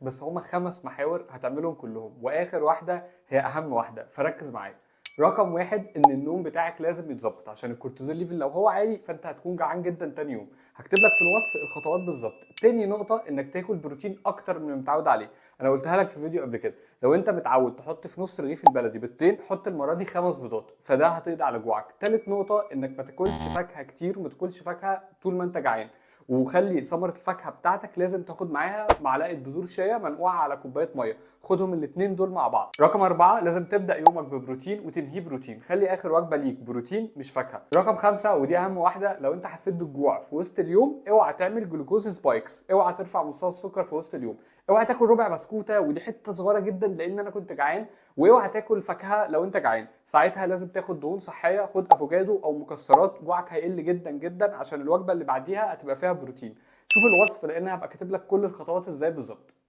بس هما 5 محاور هتعملهم كلهم، واخر واحده هي اهم واحده، فركز معايا. رقم واحد ان النوم بتاعك لازم يتظبط، عشان الكورتيزول ليفل لو هو عالي فانت هتكون جعان جدا تاني يوم. هكتب لك في الوصف الخطوات بالظبط. تاني نقطه انك تاكل بروتين اكتر من المتعود عليه. انا قلتها لك في فيديو قبل كده، لو انت متعود تحط في نص رغيف البلدي بيضتين، حط المره دي 5 بيضات، فده هتقضي على جوعك. تالت نقطه انك ما تاكلش فاكهه كتير، وما تاكلش فاكهه طول ما انت جعان. وخلي ثمره الفاكهه بتاعتك لازم تاخد معاها معلقه بذور شيا منقوعه على كوبايه ميه، خدهم الاثنين دول مع بعض. رقم 4 لازم تبدا يومك ببروتين وتنهيه بروتين، خلي اخر وجبه ليك بروتين مش فاكهه. رقم 5 ودي اهم واحده، لو انت حسيت بالجوع في وسط اليوم اوعى تعمل جلوكوز سبايكس، اوعى ترفع مستوى السكر في وسط اليوم، اوعى تاكل ربع بسكوته ودي حته صغيره جدا لان انا كنت جعان، واوعى تاكل فاكهه لو انت جعان. ساعتها لازم تاخد دهون صحيه، خد افوكادو او مكسرات، جوعك هيقل جدا جدا عشان الوجبه اللي بعديها هتبقى فيها بروتين. شوف الوصف لان هبقى كاتب لك كل الخطوات ازاي بالظبط.